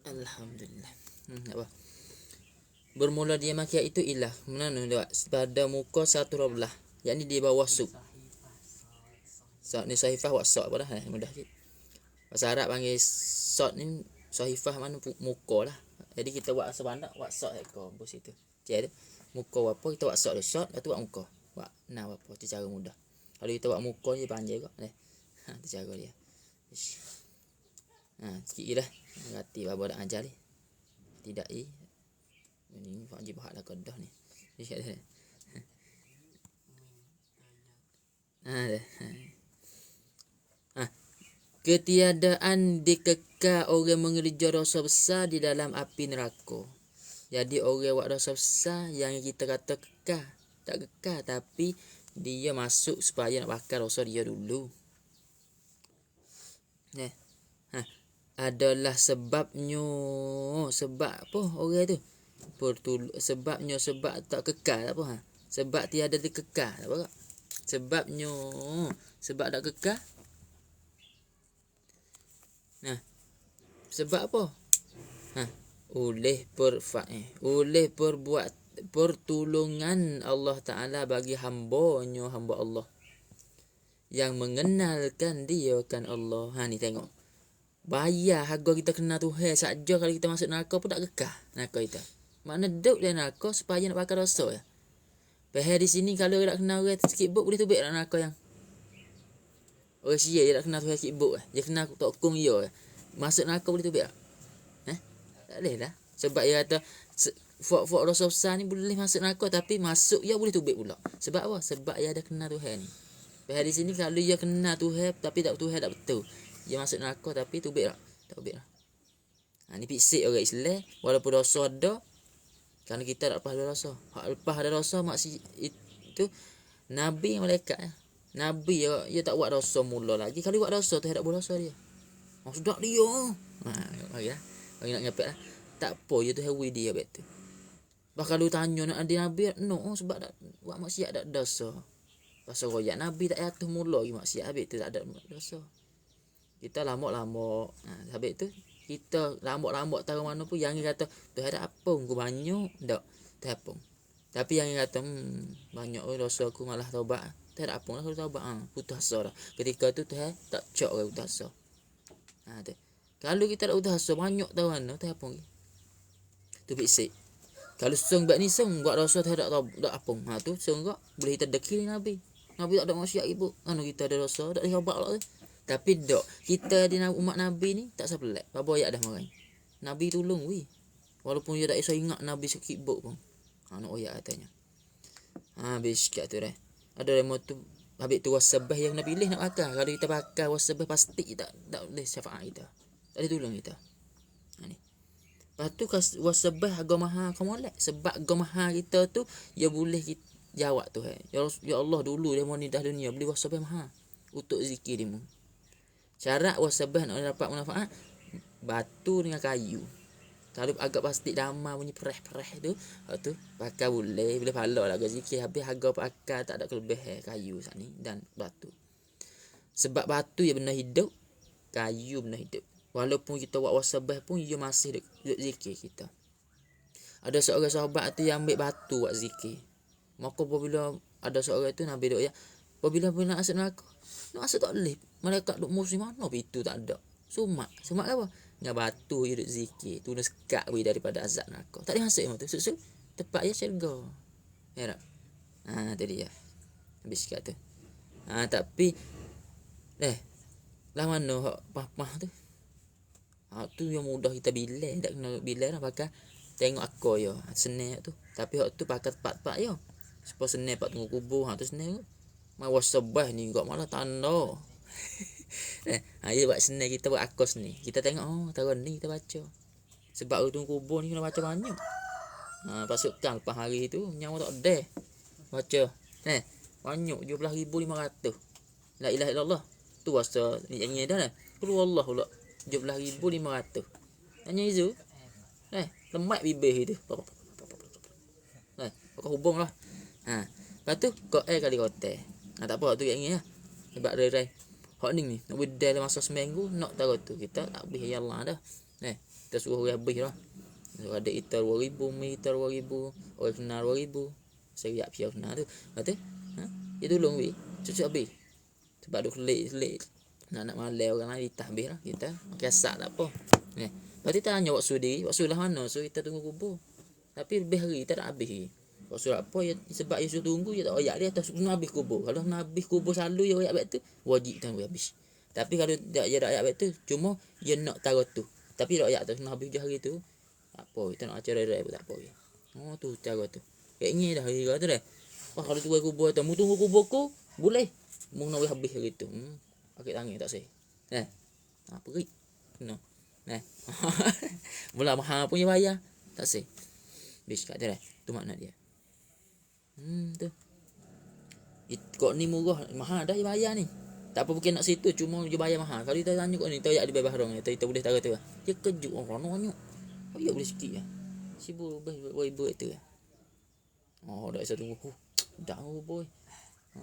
Alhamdulillah. Apa? Bermula dia makian itu ilah. Mana pada muka 112. Yang ni di bawah suk. Ni sahifah WhatsApp apa dah mudah sikit. Bahasa Arab panggil sot ni sahifah mana muka lah. Jadi kita buat sebanyak WhatsApp ekor bos itu. Jadi muka apa kita WhatsApp dia shot lepas tu buat muka. Buat nah apa tu cara mudah. Kalau kita buat muka ni panjang juga ni. Tu cara dia. Sikit dah. Ngerti apa dah ajar ni. Tidak ini wajib hak dah kedah ni. Ketiadaan dikekal orang mengerja dosa besar di dalam api neraka. Jadi orang buat dosa besar yang kita kata kekal, tak kekal tapi dia masuk supaya nak bakar dosa dia dulu. Adalah sebabnya sebab apa orang tu? Sebabnya sebab tak kekal apa? Sebab tiada dikekal apa? Sebabnya sebab tak kekal. Sebab apa? Oleh perbuat pertolongan Allah Ta'ala bagi hamba Allah yang mengenalkan dia kan Allah. Ni tengok. Bayar harga kita kenal Tuhan saja kalau kita masuk neraka pun tak kekal neraka kita. Makna duduk dia neraka supaya nak bakar dosa ya. Bahaya di sini kalau tak kenal orang sikit buk boleh tubik dalam neraka yang orang sia dia tak kenal Tuhan sikit buk. Dia kenal tok kong dia. Masuk neraka boleh tubik tak? Tak boleh lah. Sebab dia kata fok dosa besar ni boleh masuk neraka tapi masuk dia boleh tubik pula. Sebab apa? Sebab dia ada kenal Tuhan ni. Bahaya di sini kalau dia kenal Tuhan tapi tak Tuhan tak betul. Dia masuk neraka tapi tubik tak? Tak tubik lah. Ni pisik orang Islam walaupun dosa ada kerana kita tak lepas ada dosa. Hak lepas ada dosa maksud itu Nabi malaikat. Nabi dia tak buat dosa mula lagi. Kalau buat dosa tu tak buat dosa dia. Sudah dia. Bagilah. Bagi nak ngepek lah. Tak apa je tu hewi dia betul. Bahkan lu tanya nak ada Nabi no sebab tak buat maksiat tak dosa. Pasal royak Nabi tak jatuh mula lagi maksiat habis tu tak ada dosa. Kita lama-lama. Habis tu kita lama-lama tahu mana pun yang kata tu ada apa aku banyak tak apa. Tapi yang kata banyak dosa aku malah taubat. Tak ada apa lah kalau taubat putus asa dah. Ketika tu Tuhan tak cak orang putus asa. Tu. Kalau kita tak putus asa banyak tahu mana tak apa lagi. Tu bisik. Kalau sung buat ni sung buat dosa tak apa. Tu sung kok boleh kita dekil Nabi. Nabi tak ada maksiat ibu. Kita ada dosa tak taubat lah tu. Tapi dok kita di umat Nabi ni tak sepelek. Bapa ayat dah marah. Nabi tolong weh. Walaupun dia tak iso ingat Nabi sikit buk pun. Nak ayat katanya. Habis kat tu dah. Ada demo tu habis tu wasabah yang Nabi pilih nak bakar. Kalau kita bakar wasabah pasti tak boleh syafaat kita. Tak boleh tolong kita. Ni. Lepas tu wasabah agama maha molek sebab agama maha kita tu dia boleh kita jawab tu ya Allah dulu dia mau ni dah dunia beli wasabah maha untuk zikir dia mu. Syarat wasabah nak dapat manfaat batu dengan kayu. Kalau agak plastik damai bunyi pereh-pereh tu pakai boleh pala lah zikir habis harga pakai tak ada kelebihan kayu sat ni dan batu. Sebab batu ya benda hidup, kayu benda hidup. Walaupun kita buat wasabah pun ia masih duk zikir kita. Ada seorang sahabat tu yang ambil batu buat zikir. Maka apabila ada seorang tu Nabi duk ya, apabila nak asal neraka, nak asal tak boleh. Malaikat duk musim mana pintu tak ada. Sumak apa? Dengan batu dia duk zikir, tu nak sekat we daripada azab neraka. Tak ada masuk tu. Susu tepat ya syurga. Ya tak? Tadi ya. Habis kat tu. Tapi lah mana hak pah tu? Tu yang mudah kita bilai, tak kena bilai lah pakai tengok aku ya. Senang tu. Tapi hak tu pakai tepat-tepat ya. Supaya senang pak tunggu kubur, tu senang. Mai wasabah ni gak malah tanda. Dia buat senang kita buat akos ni. Kita tengok tahun ni kita baca. Sebab tunggu kubur ni kena baca banyak. Pasukan lepas hari tu nyawa tak ada. Baca. Banyak 17,500. La ilaha illallah. Tu wasa ni dah lah. Qul wallahu pula 17,500. Tanya Izu. Lemak bibir tu. Kau hubung lah. Lepas tu kau kali kote. Tak apa tu yang ni lah. Sebab rai-rai. Hak ni nak berdal masa seminggu nak tahu tu. Kita tak habis ya Allah dah. Kita suruh habis lah. Ada itar 2,000, meter 2,000, orang kenal 2,000. Saya siap kenal tu. Lepas tu dia tolong we. Cucuk habis. Sebab duk kelik. Nak malai orang lain ditah habis lah. Kita kiasak tak apa. Lepas tu tanya waktu diri. Waktu lah mana. So kita tunggu kubur. Tapi lebih hari kita tak habis. Waktu apa ya, sebab dia suruh tunggu dia tak ayak dia atas kena habis kubur. Kalau kena habis kubur selalu dia ayak baik tu wajib tunggu habis. Tapi kalau dia ayak baik tu cuma dia nak taruh tu. Tapi dia ayak tu kena habis je hari tu. Tak apa, kita nak acara raya pun tak apa. Tu cara tu. Kayak ni dah hari tu dah. Kalau tunggu kubur tu, mu tunggu kubur ku boleh. Mu nak habis hari tu. Pakai tangan tak sih. Pergi. No. Mula mahal punya bayar. Tak sih. Bis kat dia. Tu makna dia. Tu. Kok ni murah, mahal dah dia bayar ni. Tak apa bukan nak situ, cuma dia bayar mahal. Kalau kita tanya kok ni, tahu yak di bawah rong, kita boleh tahu tu. Dia kejut orang banyak. Ya boleh sikit lah. Sibu ibu itu lah. Dah saya tunggu. Dah boy.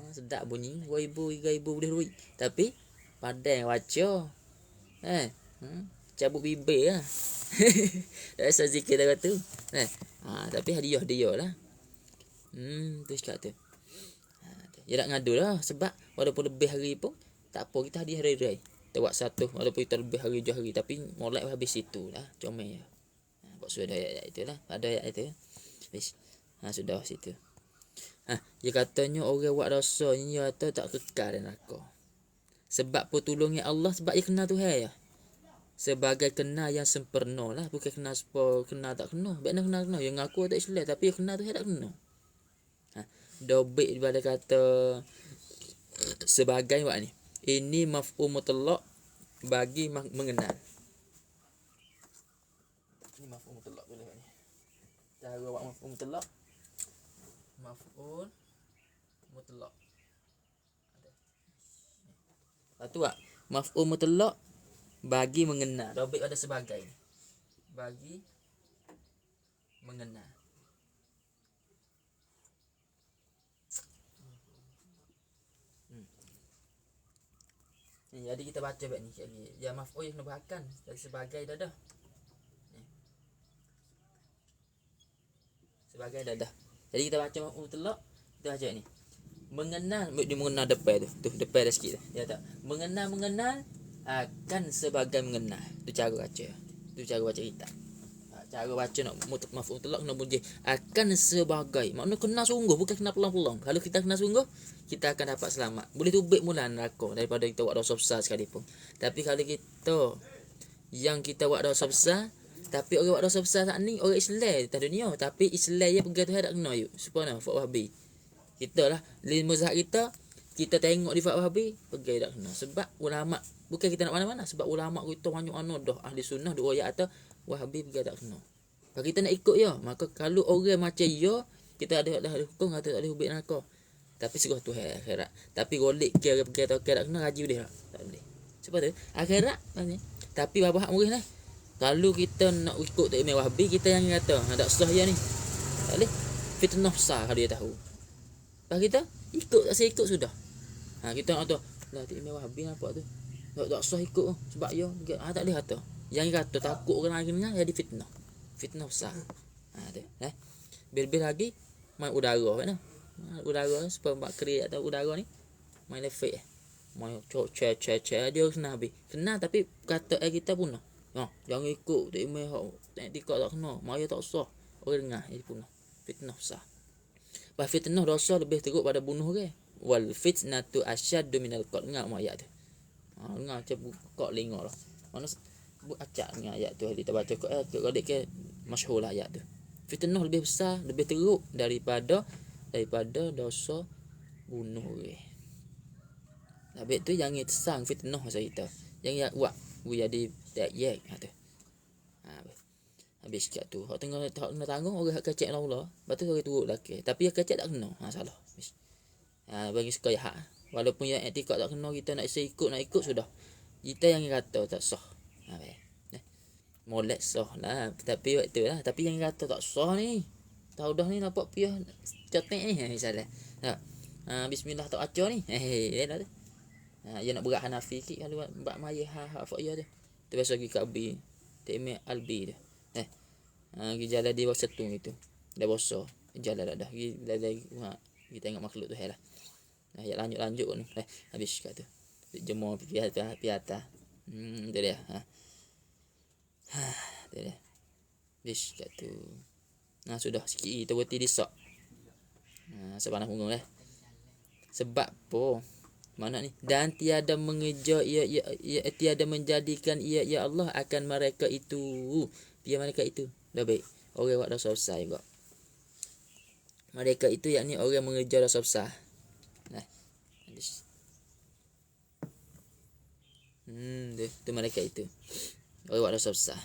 Sedap bunyi. 2,000, 3,000 boleh duit. Tapi padang baca. Cabut bibir lah. Dah saya zikir dah tu. Tapi hadiah lah. Tu cakap tu. Ya tak ngadu lah. Sebab walaupun lebih hari pun tak apa, kita hadiah hari-hari. Kita buat satu walaupun kita lebih hari je hari. Tapi molek habis situ lah. Comel lah. Sudah ayat itu lah. Ada ayat itu. Habis. Sudah situ. Dia katanya orang buat dosa ni dia kata tak kekal dan neraka. Sebab pertolongan Allah sebab dia kenal Tuhan ya. Sebagai kenal yang sempurna lah. Bukan kenal kenal tak kenal. Baik nak kenal. Yang ngaku tak Islam tapi dia kenal Tuhan tak kenal. Dobik daripada kata sebagai buat ni. Ini maf'ul mutlaq bagi mengenal. Ini maf'ul mutlaq boleh buat ni. Cara buat maf'ul mutlaq. Maf'ul mutlaq. Satu ah. Maf'ul mutlaq bagi mengenal. Dobik ada sebagai. Bagi mengenal. Jadi kita baca baik ni sekali. Ya maf'ul yang kena dari sebagai dah. Sebagai dah. Jadi kita baca maf'ul mutlaq, kita baca ni. Mengenal, dia mengenal depan tu. Tu depan dah sikit. Dia tak. Mengenal akan sebagai mengenal. Tu cara baca. Tu cara baca kita. Cara baca nak maf'ul mutlaq kena bunyi akan sebagai. Maknanya kena sungguh bukan kena pelang-pelang. Kalau kita kena sungguh, kita akan dapat selamat. Boleh tubik mula neraka daripada kita buat dosa besar sekalipun. Tapi kalau kita buat dosa besar, tapi orang buat dosa besar tak ni orang Islam di dunia, tapi Islam dia pegang Tuhan tak kena yuk. Supaya Fat Wahabi. Kita lah lima mazhab kita tengok di Fat Wahabi pegang tak kena. Sebab ulama bukan kita nak mana-mana, sebab ulama kita banyak dah ahli sunnah dua ayat atau Wahabi pegang tak kena. Kalau kita nak ikut ya, maka kalau orang macam ya, kita ada hukum kata tak boleh ubik neraka. Tapi segera Tuhan akhirat. Tapi golek kira pergi atau kira kena haji boleh tak? Tak boleh. Sebab tu akhirat ni. Tapi bapa hak murid lah. Kalau kita nak ikut tak Imam Wahabi, kita yang kata ada sah dia ni. Tak boleh. Fitnah besar kalau dia tahu. Lepas kita ikut tak saya ikut sudah. Kita nak tahu lah tak Imam Wahabi nampak tu. Tak sah ikut sebab dia tak boleh kata. Yang kata takut orang lain jadi fitnah. Fitnah besar. Tu. Bil-bil lagi main udara kan. Udara supaya mak create atau udara ni main efek. Main cek dia kena habis. Kena tapi kata kita punah. Jangan ikut tak email hak tiktok tak kena. Maya tak sah. Orang dengar jadi punah. Fitnah sah. Bah fitnah dosa lebih teruk pada bunuh ke. Wal fitnatu asyaddu minal qatl. Ngak ayat tu. Ngak macam buka lingok lah. Mana acak dengan ayat tu kita baca kat adik ke masyhur lah ayat tu. Fitnah lebih besar, lebih teruk daripada dosa bunuh ke. Habis tu jangan tersang fitnah masa kita. Jangan buat jadi tak yak tu. Habis kat tu. Hak tengah tanggung orang hak kecek Allah. Lepas tu orang turut laki. Tapi yang kecek tak kena. Salah. Bagi suka jahat. Walaupun yang etikot tak kena kita nak ikut sudah. Kita yang kata tak sah. Molek sah lah. Tapi waktu lah. Tapi yang kata tak sah ni. Tahu dah ni nampak piah cotek ni. Salah. Bismillah tak baca ni. Dah tu. Dia nak berat Hanafi sikit kalau buat maya fak ya tu. Tu biasa pergi kat Albi. Tekmek Albi tu. Pergi jalan dia waktu setung itu. Dah bosan. Jalan dah. Kita tengok makhluk tu lah. Ya lanjut ni. Habis kat tu. Jemur pergi atas. Tu dia. Tu dia. Habis kat tu. Sudah sikit kita berhenti di sok. Sepanah punggung lah. Sebab apa? Mana ni? Dan tiada mengejar tiada menjadikan ya Allah akan mereka itu. Biar mereka itu. Dah baik. Orang buat dosa besar juga. Mereka itu yakni orang mengejar dosa besar. Tu mereka itu. Orang buat dosa besar.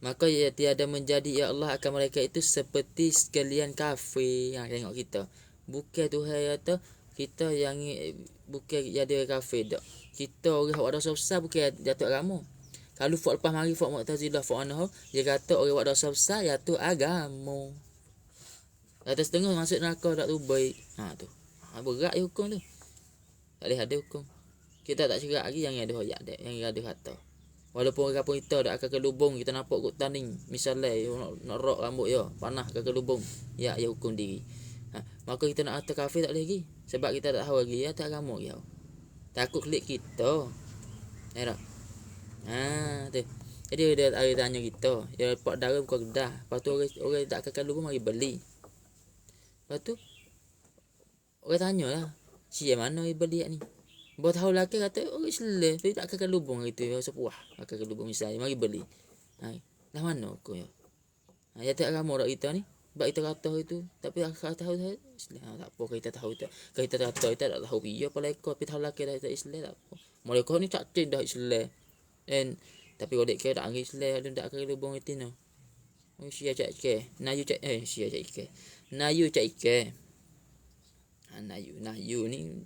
Maka ya tiada menjadi ya Allah akan mereka itu seperti sekalian kafir. Tengok kita. Bukan Tuhan kata kita yang bukan jadi kafir dak. Kita orang buat dosa besar bukan jatuh agama. Kalau fak lepas mari fak Mu'tazilah fak Anah dia kata orang buat dosa besar jatuh agama. Kata setengah masuk neraka tak tu baik. Tu. Berat hukum tu. Tak boleh ada hukum. Kita tak cerak lagi yang ada ayat dak, yang ada kata. Walaupun orang kampung kita dak akan ke lubung, kita nampak kok taning, misalnya nak rok rambut ya, panah ke lubung. Ya hukum diri. Maka kita nak kata kafir tak boleh lagi. Sebab kita tak tahu lagi tak agama dia. Takut klik kita. Tak? Tu. Jadi dia tanya kita, dia pak darah bukan kedah. Lepas tu orang tak akan lubung mari beli. Lepas tu orang tanya lah, siapa mana yang beli ni? Buat tahu laki kata orang Islam tapi tak akan lubung gitu ya sepuah. Akan lubung misalnya mari beli. Dah mana aku ya? Ya tak agama dak kita ni. Sebab kita kata itu tapi tak tahu Islam tak apa kita tahu itu. Kita kata kita tak tahu dia peleko tapi tahu laki dah Islam tak apa. Mereka ni tak cek dah Islam. Tapi kalau dia tak angin Islam dia tak akan lubung itu no. Sia cak ke. Nayu cak sia cak ke. Nayu cak ke. Nayu ni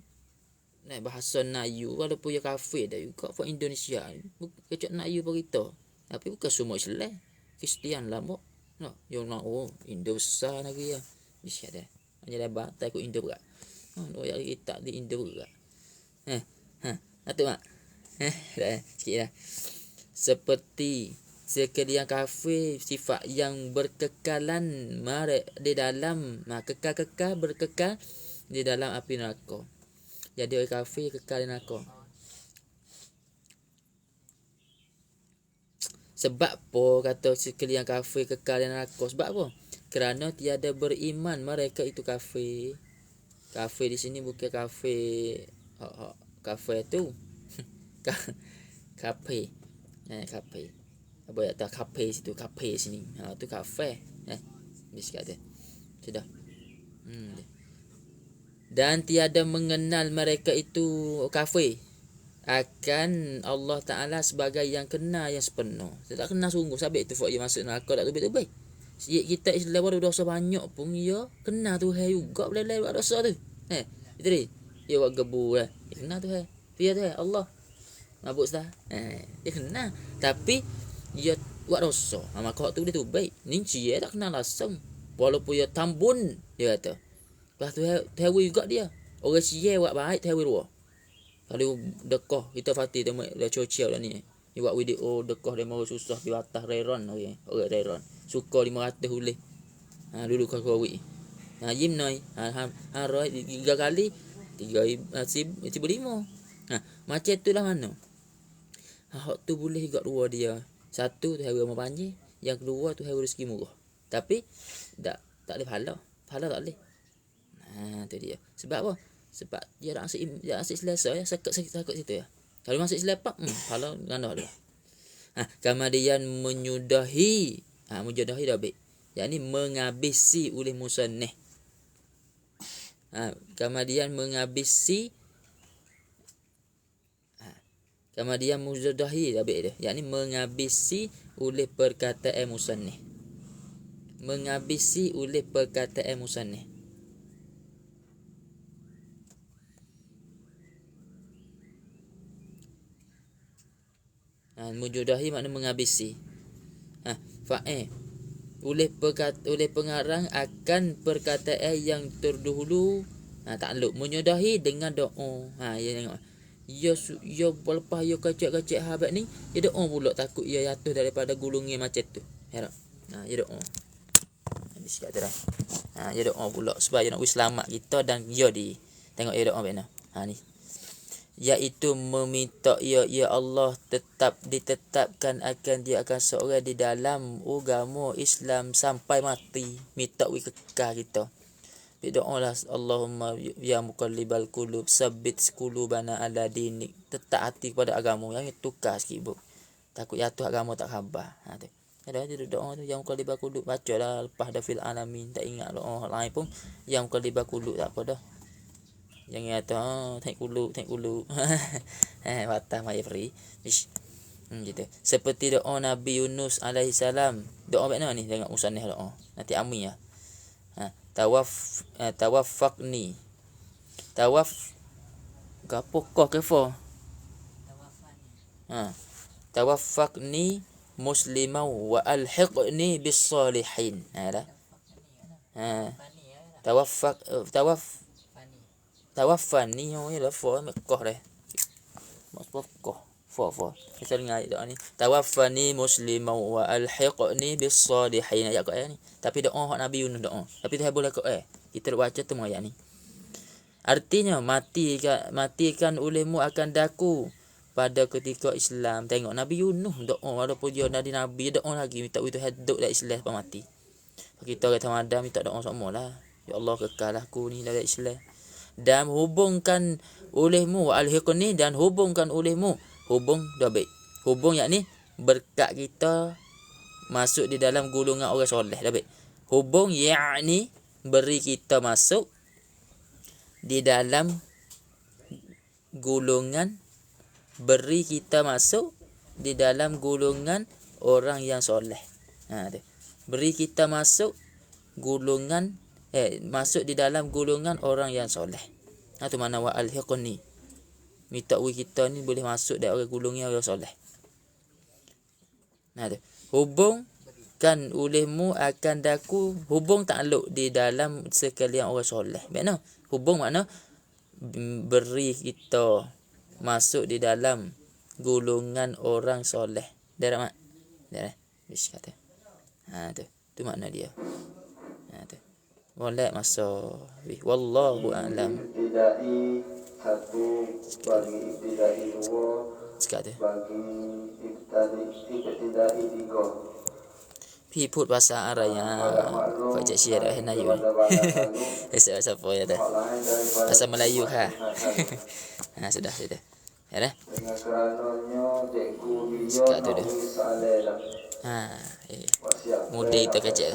bahasa Nayu walaupun dia kafir dah juga for Indonesia. Kecak Nayu bagi kita. Tapi bukan semua Islam. Kristian lah mo. No, yang nak Indo besar lagi ya. Bisa dah. Hanya dah batai ku Indo berat. Yang kita di Indo berat. Satu mak. Dah sikit dah. Seperti sekalian kafir sifat yang berkekalan di dalam kekal berkekal di dalam api neraka. Jadi orang kafir kekal di neraka. Sebab apa kata sekalian kafir kekal di neraka? Sebab apa? Kerana tiada beriman mereka itu kafir. Kafir di sini bukan kafir kafir tu. Kafir. Kafir. Apa ya tak kafir situ, kafir sini. Tu kafir. Bisa kata. Sudah. Dan tiada mengenal mereka itu kafir akan Allah Ta'ala sebagai yang kena yang sepenuh. Saya tak kena sungguh. Sebab itu dia masuk neraka tak tu baik. Kita Islam ada dosa banyak pun ya kena Tuhan juga boleh buat dosa tu. Itu dia. Dia buat gebu lah. Dia kena Tuhan. Dia Tuhan Allah. Mabuk dah. Dia kena. Tapi dia buat dosa. Maka waktu dia tu baik. Ni dia tak kenal langsung. Walaupun dia tambun dia kata. Lepas tu Tuhan juga dia. Orang sia buat baik Tuhan dua. Kalau dekoh kita Fatih dia cocok dah ni. Dia buat video dekoh dia mau susah di atas reron orang reron. suka 500 boleh. Dulu kau kawik. Jim noi. Roi 3 kali 3,5. Macam itulah mana. Hak tu boleh juga dua dia. Satu tu hari rumah panjang, yang kedua tu hari rezeki murah. Tapi tak boleh pahala. Pahala tak boleh. Tu dia. Sebab apa? Sebab dia tak asyik selesa ya, sakit situ ya. Kalau masuk selepak, pahala gandah dah. Kemudian menyudahi. Menyudahi dah baik. Yakni menghabisi oleh musannif. Kemudian menghabisi. Kemudian muzudahi dah baik dia. Yakni menghabisi oleh perkataan musannif. Menghabisi oleh perkataan musannif. Mujudahi makna menghabisi. Oleh pengarang akan perkataan yang terdahulu. Takluk menyudahi dengan doa. Ya tengok. Ya lepas ya kacak-kacak habat ni, ya doa pula takut ia jatuh daripada gulungnya macam tu. Ya tak? Ya doa. Habis kat tu dah. Ya doa pula supaya nak selamat kita dan ya di. Tengok ya doa mana. Ni. Iaitu meminta ya Allah ditetapkan akan dia akan seorang di dalam agama Islam sampai mati. Minta kekal kita. Berdoalah Allahumma ya muqallibal qulub sabbit qulubana ala dinik. Tetap hati kepada agama. Yang tukar sikit ibu. Takut jatuh agama tak khabar. Tu. Ada doa tu yang muqallibal qulub, bacalah lepas dah fil alamin. Tak ingat doa lain pun yang muqallibal qulub tak apa dah. Jangan kata thank ulu. Watah mai free. Gitu. Seperti doa Nabi Yunus alaihi salam. Doa macam mana ni? Tengok musannif doa. Nanti ami ya. Tawaffaqni. Gapo kah kefo? Tawaffaqni musliman wa alhiqni bis salihin. Dah. Tawaffani ya lafaz Mekah dah. Mekah. Kita dengar doa ni. Tawaffani musliman wa alhiqni bis salihin. Ayat kat ni. Tapi doa hak Nabi Yunus doa. Tapi tu boleh kat kita baca tu ayat ni. Artinya matikan olehmu akan daku pada ketika Islam. Tengok Nabi Yunus doa walaupun dia nabi doa lagi minta itu hidup dah Islam sampai mati. Kita kata madam minta doa semualah. Ya Allah kekallah aku ni dari Islam. Dan hubungkan olehmu alhiqni dan hubungkan olehmu. Hubung dah baik. Hubung yakni berkat kita masuk di dalam golongan orang soleh dah baik. Hubung yakni beri kita masuk di dalam golongan orang yang soleh. Beri kita masuk golongan masuk di dalam golongan orang yang soleh. Tu mana wa alhiqni. Minta kita ni boleh masuk dalam golongan orang soleh. Tu. Hubungkan olehmu akan daku. Hubung takluk di dalam sekalian orang soleh. Makna hubung makna beri kita masuk di dalam golongan orang soleh. Dah mak. Dah. Bis kata. Tu makna dia. Tu. Wallah masa wallahu a'lam. Ibtidai 1 bagi ibtidai 2 Sekat tu. bagi ibtidai 3. Put bahasa Arab yang Pak Syed dah hendak you. Siapa ya dah. Bahasa Melayu ha. Sudah. Ya dah. Dengan kerananya cikgu dia Sekat tu dah. nak salela. Mudah kita kecek.